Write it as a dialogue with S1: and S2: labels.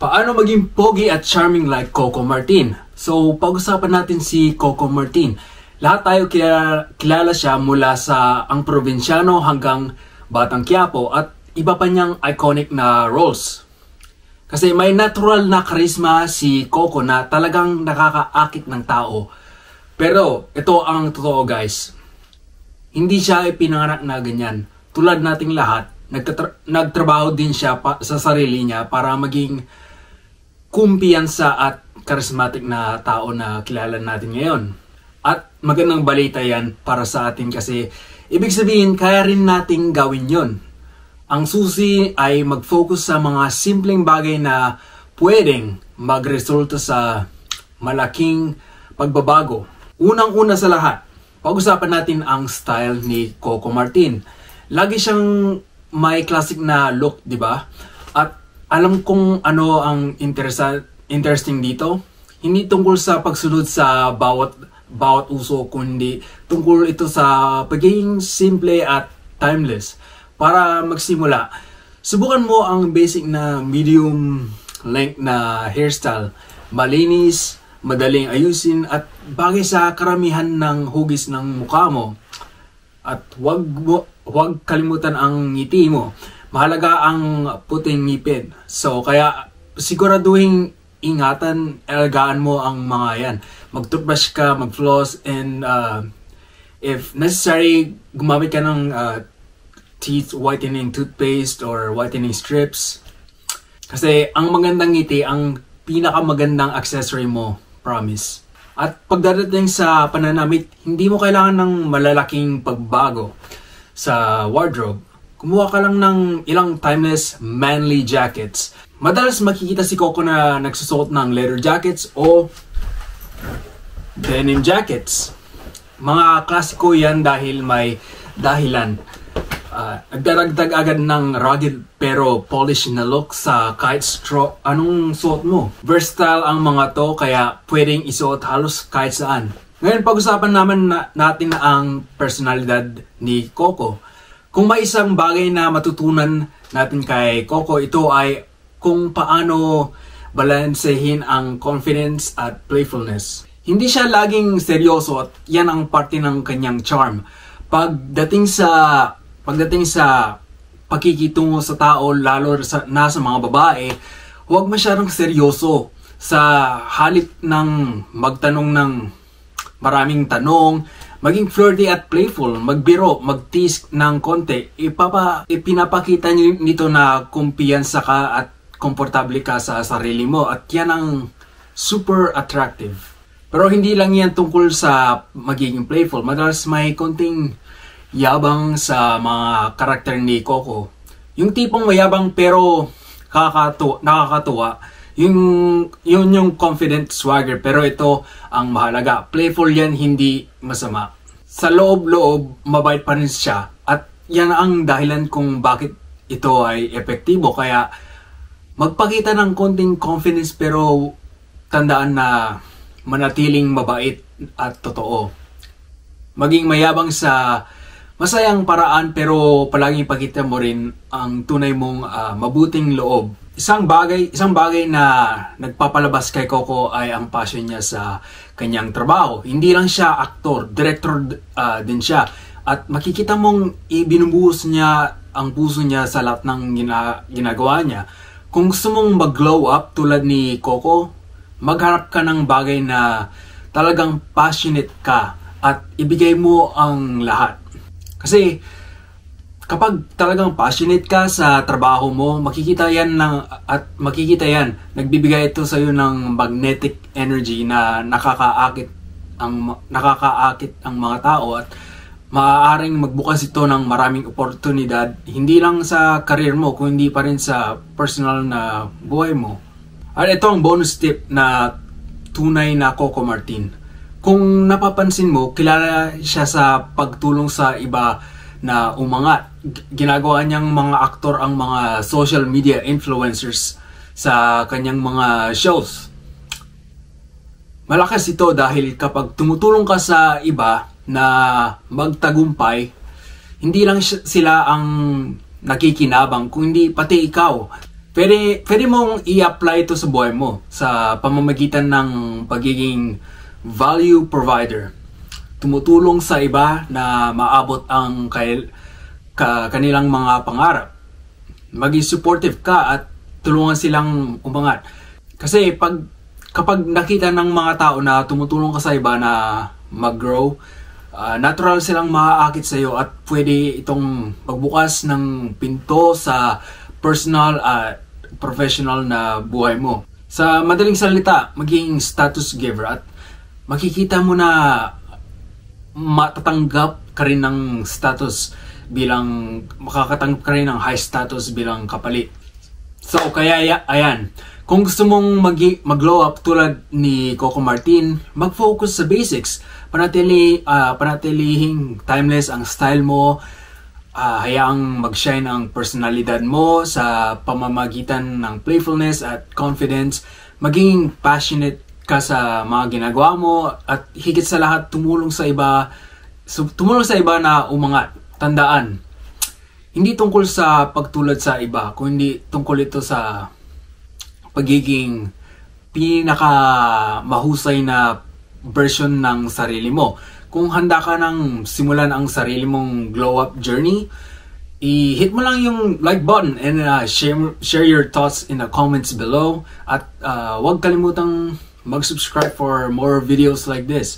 S1: Paano maging pogi at charming like Coco Martin? So, pag-usapan natin si Coco Martin. Lahat tayo kilala siya mula sa ang probinsyano hanggang Batang Quiapo at iba pa niyang iconic na roles. Kasi may natural na charisma si Coco na talagang nakakaakit ng tao. Pero ito ang totoo guys. Hindi siya ipinanganak na ganyan. Tulad nating lahat, nagtrabaho din siya sa sarili niya para maging kumpiyansa at charismatic na tao na kilala natin ngayon. At magandang balita yan para sa atin kasi ibig sabihin kaya rin nating gawin yon. Ang susi ay mag-focus sa mga simpleng bagay na pwedeng magresulta sa malaking pagbabago. Unang-una sa lahat, pag-usapan natin ang style ni Coco Martin. Lagi siyang may classic na look, di ba? At alam kong ano ang interesting dito. Hindi tungkol sa pagsunod sa bawat uso, kundi tungkol ito sa pagiging simple at timeless. Para magsimula, subukan mo ang basic na medium length na hairstyle. Malinis, madaling ayusin at bagay sa karamihan ng hugis ng mukha mo. At huwag kalimutan ang ngiti mo. Mahalaga ang puting ngipin. So kaya siguraduhin ingatan, alagaan mo ang mga yan. Mag-toothbrush ka, mag-floss, and if necessary, gumamit ka ng teeth whitening toothpaste or whitening strips. Kasi ang magandang ngiti, ang pinakamagandang accessory mo, promise. At pagdating sa pananamit, hindi mo kailangan ng malalaking pagbago sa wardrobe. Kumuha ka lang ng ilang timeless manly jackets. Madalas makikita si Coco na nagsusuot ng leather jackets o denim jackets. Mga klasiko yan dahil may dahilan. Nagdaragdag agad ng rugged pero polished na look sa kahit anong suot mo. Versatile ang mga to kaya pwedeng isuot halos kahit saan. Ngayon pag-usapan natin ang personalidad ni Coco. Kung may isang bagay na matutunan natin kay Coco, ito ay kung paano balansehin ang confidence at playfulness. Hindi siya laging seryoso at yan ang parte ng kanyang charm. Pagdating sa pakikitungo sa tao, lalo na sa mga babae, huwag masyadong seryoso. Sa halip ng magtanong ng maraming tanong, maging flirty at playful, magbiro, mag-tease ng konti, ipinapakita nito na kumpiyansa ka at komportable ka sa sarili mo at yan ang super attractive. Pero hindi lang yan tungkol sa magiging playful, madalas may konting yabang sa mga karakter ni Coco. Yung tipong mayabang pero nakakatuwa, yung confident swagger, pero ito ang mahalaga. Playful yan, hindi masama. Sa loob-loob, mabait pa rin siya. At yan ang dahilan kung bakit ito ay epektibo. Kaya magpakita ng konting confidence pero tandaan na manatiling mabait at totoo. Maging mayabang sa masayang paraan pero palaging ipakita mo rin ang tunay mong mabuting loob. Isang bagay na nagpapalabas kay Coco ay ang passion niya sa kanyang trabaho. Hindi lang siya aktor, director din siya. At makikita mong ibinubuhos niya ang puso niya sa lahat ng ginagawa niya. Kung gusto mong mag-glow up tulad ni Coco, magharap ka ng bagay na talagang passionate ka at ibigay mo ang lahat. Kasi kapag talagang passionate ka sa trabaho mo, makikita yan, nagbibigay ito sa iyo ng magnetic energy na nakakaakit ang mga tao at maaaring magbukas ito ng maraming oportunidad, hindi lang sa career mo, kundi pa rin sa personal na buhay mo. At ito ang bonus tip na tunay na Coco Martin. Kung napapansin mo, kilala siya sa pagtulong sa iba na umangat. Ginagawa niyang mga aktor ang mga social media influencers sa kanyang mga shows. Malakas ito dahil kapag tumutulong ka sa iba na magtagumpay, hindi lang sila ang nakikinabang, kundi pati ikaw. pwede mong i-apply ito sa buhay mo sa pamamagitan ng pagiging value provider. Tumutulong sa iba na maabot ang kanilang mga pangarap. Maging supportive ka at tulungan silang umangat. Kasi kapag nakita ng mga tao na tumutulong ka sa iba na mag-grow, natural silang maaakit sa iyo at pwede itong magbukas ng pinto sa personal at professional na buhay mo. Sa madaling salita, maging status giver at makikita mo na matatanggap ka rin ng status makakatanggap ka rin ng high status bilang kapalit. So kaya ayan, kung gusto mong mag-glow up tulad ni Coco Martin, mag-focus sa basics. Panatilihing timeless ang style mo. Hayaang mag-shine ang personalidad mo sa pamamagitan ng playfulness at confidence. Maging passionate ka sa mga ginagawa mo at higit sa lahat tumulong sa iba na umangat. Tandaan, hindi tungkol sa pagtulad sa iba, kundi tungkol ito sa pagiging pinaka mahusay na version ng sarili mo. Kung handa ka nang simulan ang sarili mong glow up journey, i-hit mo lang yung like button and share your thoughts in the comments below. At huwag kalimutang mag-subscribe for more videos like this.